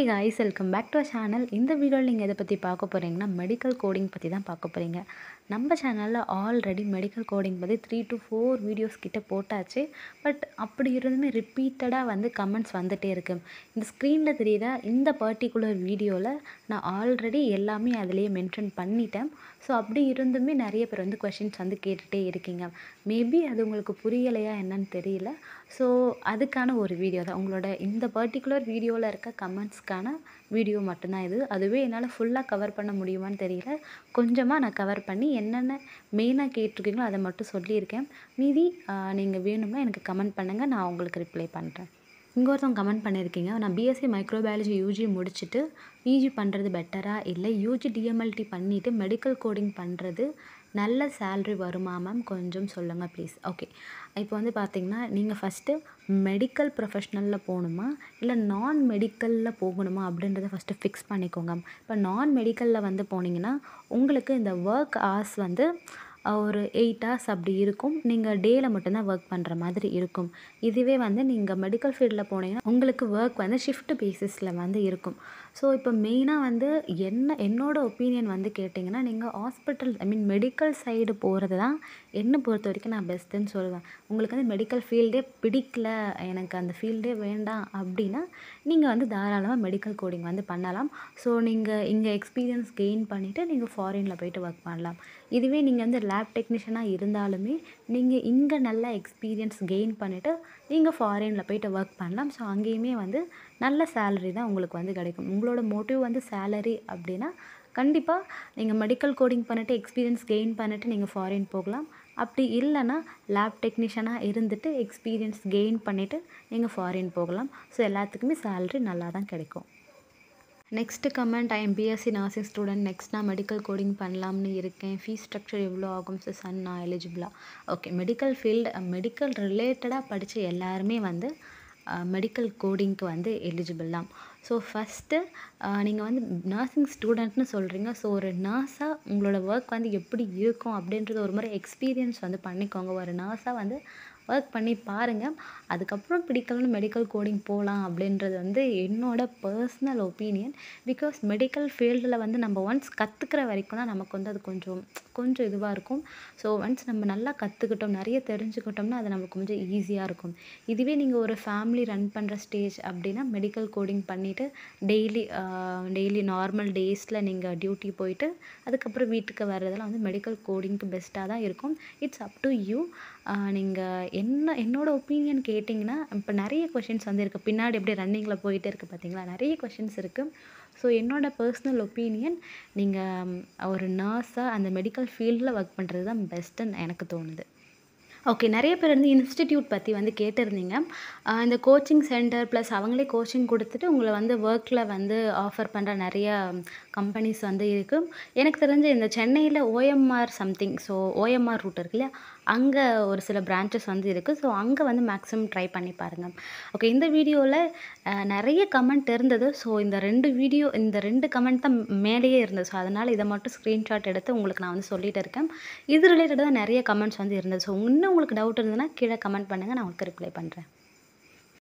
guys, welcome back to our channel. இந்த வீடியோவில் நீங்கள் எதை பற்றி பார்க்க போகிறீங்கன்னா மெடிக்கல் கோடிங் பற்றி தான் பார்க்க போகிறீங்க. நம்ம சேனலில் ஆல்ரெடி மெடிக்கல் கோடிங் பற்றி 3 to 4 வீடியோஸ் கிட்ட போட்டாச்சு. பட் அப்படி இருந்துமே ரிப்பீட்டடாக வந்து கமெண்ட்ஸ் வந்துகிட்டே இருக்கு. இந்த ஸ்க்ரீனில் தெரியுற இந்த பர்டிகுலர் வீடியோவில் நான் ஆல்ரெடி எல்லாமே அதிலேயே மென்ஷன் பண்ணிட்டேன். ஸோ அப்படி இருந்துமே நிறைய பேர் வந்து கொஷின்ஸ் வந்து கேட்டுகிட்டே இருக்கீங்க. மேபி அது உங்களுக்கு புரியலையா என்னன்னு தெரியல. ஸோ அதுக்கான ஒரு வீடியோ தான் உங்களோட இந்த பர்டிகுலர் வீடியோவில் இருக்க கமெண்ட்ஸ்க்கான வீடியோ மட்டும்தான் இது. அதுவே என்னால் ஃபுல்லாக கவர் பண்ண முடியுமான்னு தெரியல. கொஞ்சமாக நான் கவர் பண்ணி என்னென்ன மெயினாக கேட்டிருக்கீங்களோ அதை மட்டும் சொல்லியிருக்கேன். மீதி நீங்கள் வேணும்னா எனக்கு கமெண்ட் பண்ணுங்கள், நான் உங்களுக்கு ரிப்ளை பண்ணுறேன். இங்கே ஒருத்தவங்க கமெண்ட் பண்ணியிருக்கீங்க, நான் பிஎஸ்சி மைக்ரோபயாலஜி யூஜி முடிச்சுட்டு பிஜி பண்ணுறது பெட்டரா இல்லை யூஜி டிஎம்எல்டி பண்ணிவிட்டு மெடிக்கல் கோடிங் பண்ணுறது நல்ல சேல்ரி வருமா மேம், கொஞ்சம் சொல்லுங்கள் ப்ளீஸ். ஓகே, இப்போ வந்து பார்த்திங்கன்னா நீங்கள் ஃபஸ்ட்டு மெடிக்கல் ப்ரொஃபஷ்னலில் போகணுமா இல்லை நான் மெடிக்கலில் போகணுமா அப்படின்றத ஃபஸ்ட்டு ஃபிக்ஸ் பண்ணிக்கோங்க. இப்போ நான் மெடிக்கலில் வந்து போனீங்கன்னா உங்களுக்கு இந்த ஒர்க் ஹவர்ஸ் வந்து ஒரு 8 hours அப்படி இருக்கும். நீங்கள் டேயில் மட்டும்தான் ஒர்க் பண்ணுற மாதிரி இருக்கும். இதுவே வந்து நீங்கள் மெடிக்கல் ஃபீல்டில் போனீங்கன்னா உங்களுக்கு ஒர்க் வந்து ஷிஃப்ட் பேசிஸில் வந்து இருக்கும். ஸோ இப்போ மெயினாக வந்து என்னோடய ஒப்பீனியன் வந்து கேட்டிங்கன்னா நீங்கள் ஹாஸ்பிட்டல் மெடிக்கல் சைடு போகிறது தான் என்னை பொறுத்த வரைக்கும் நான் பெஸ்ட்டுன்னு சொல்லுவேன். உங்களுக்கு வந்து மெடிக்கல் ஃபீல்டே பிடிக்கல, எனக்கு அந்த ஃபீல்டே வேண்டாம் அப்படின்னா நீங்கள் வந்து தாராளமாக மெடிக்கல் கோடிங் வந்து பண்ணலாம். ஸோ நீங்கள் இங்கே எக்ஸ்பீரியன்ஸ் கெயின் பண்ணிவிட்டு நீங்கள் ஃபாரினில் போய்ட்டு ஒர்க் பண்ணலாம். இதுவே நீங்கள் வந்து லேப் டெக்னீஷியனாக இருந்தாலுமே நீங்கள் இங்கே நல்லா எக்ஸ்பீரியன்ஸ் கெயின் பண்ணிவிட்டு நீங்கள் ஃபாரினில் போய்ட்டு ஒர்க் பண்ணலாம். ஸோ அங்கேயுமே வந்து நல்ல சேலரி தான் உங்களுக்கு வந்து கிடைக்கும். உங்களோட மோட்டிவ் வந்து சேலரி அப்படின்னா கண்டிப்பாக நீங்கள் மெடிக்கல் கோடிங் பண்ணிவிட்டு எக்ஸ்பீரியன்ஸ் கெயின் பண்ணிவிட்டு நீங்கள் ஃபாரின் போகலாம். அப்படி இல்லைன்னா லேப் டெக்னீஷியனாக இருந்துட்டு எக்ஸ்பீரியன்ஸ் கெயின் பண்ணிவிட்டு நீங்கள் ஃபாரின் போகலாம். ஸோ எல்லாத்துக்குமே சேலரி நல்லா தான் கிடைக்கும். Next comment, I am BSc nursing student, next நான் மெடிக்கல் கோடிங் பண்ணலாம்னு இருக்கேன். ஃபீஸ் ஸ்ட்ரக்சர் எவ்வளோ ஆகும் சார், நான் எலிஜிபிளா? ஓகே, மெடிக்கல் ஃபீல்டு மெடிக்கல் ரிலேட்டடாக படித்த எல்லாருமே வந்து மெடிக்கல் கோடிங்க்கு வந்து எலிஜிபிள் தான். ஸோ ஃபஸ்ட்டு நீங்கள் வந்து நர்சிங் ஸ்டூடெண்ட்னு சொல்கிறீங்க. ஸோ ஒரு நர்ஸாக உங்களோட ஒர்க் வந்து எப்படி இருக்கும் அப்படின்றது ஒரு முறை எக்ஸ்பீரியன்ஸ் வந்து பண்ணிக்கோங்க. ஒரு நர்ஸாக வந்து ஒர்க் பண்ணி பாருங்கள். அதுக்கப்புறம் பிடிக்கலன்னு மெடிக்கல் கோடிங் போகலாம் அப்படின்றது வந்து என்னோடய பர்சனல் ஒப்பீனியன். பிகாஸ் மெடிக்கல் ஃபீல்டில் வந்து நம்ம ஒன்ஸ் கற்றுக்கிற வரைக்கும் தான் நமக்கு வந்து அது கொஞ்சம் இதுவாக இருக்கும். ஸோ ஒன்ஸ் நம்ம நல்லா கற்றுக்கிட்டோம், நிறைய தெரிஞ்சுக்கிட்டோம்னா அது நமக்கு கொஞ்சம் ஈஸியாக இருக்கும். இதுவே நீங்கள் ஒரு ஃபேமிலி ரன் பண்ணுற ஸ்டேஜ் அப்படின்னா மெடிக்கல் கோடிங் பண்ணிவிட்டு டெய்லி நார்மல் டேஸில் நீங்கள் டியூட்டி போயிட்டு அதுக்கப்புறம் வீட்டுக்கு வர்றதெல்லாம் வந்து மெடிக்கல் கோடிங்க்கு பெஸ்ட்டாக தான் இருக்கும். It's up to you. நீங்கள் என்னோடய ஒப்பீனியன் கேட்டிங்கன்னா இப்போ நிறைய கொஷின்ஸ் வந்து இருக்குது. பின்னாடி எப்படி ரன்னிங்கில் போயிட்டே இருக்குது பார்த்தீங்களா, நிறைய கொஷின்ஸ் இருக்குது. ஸோ என்னோடய பர்சனல் ஒப்பீனியன் நீங்கள் ஒரு நர்ஸாக அந்த மெடிக்கல் ஃபீல்டில் ஒர்க் பண்ணுறது தான் பெஸ்ட்டுன்னு எனக்கு தோணுது. ஓகே, நிறைய பேர் வந்து இன்ஸ்டிடியூட் பற்றி வந்து கேட்டிருந்தீங்க. இந்த கோச்சிங் சென்டர் ப்ளஸ் அவங்களே கோச்சிங் கொடுத்துட்டு உங்களை வந்து ஒர்க்கில் வந்து ஆஃபர் பண்ணுற நிறைய கம்பெனிஸ் வந்து இருக்குது. எனக்கு தெரிஞ்ச இந்த சென்னையில் OMR something, so OMR route இருக்கு இல்லையா, அங்கே ஒரு சில பிரான்ச்சஸ் வந்து இருக்குது. ஸோ அங்கே வந்து மேக்ஸிமம் ட்ரை பண்ணி பாருங்கள். ஓகே, இந்த வீடியோவில் நிறைய கமெண்ட் இருந்தது. ஸோ இந்த 2 கமெண்ட் தான் மேலேயே இருந்தது. ஸோ அதனால் இதை மட்டும் ஸ்க்ரீன்ஷாட் எடுத்து உங்களுக்கு நான் வந்து சொல்லிகிட்டு இருக்கேன். இது ரிலேட்டடாக நிறைய கமெண்ட்ஸ் வந்து இருந்தது. ஸோ இன்னும் உங்களுக்கு டவுட் இருந்ததுன்னா கீழே கமெண்ட் பண்ணுங்கள், நான் உங்களுக்கு ரிப்ளை பண்ணுறேன்.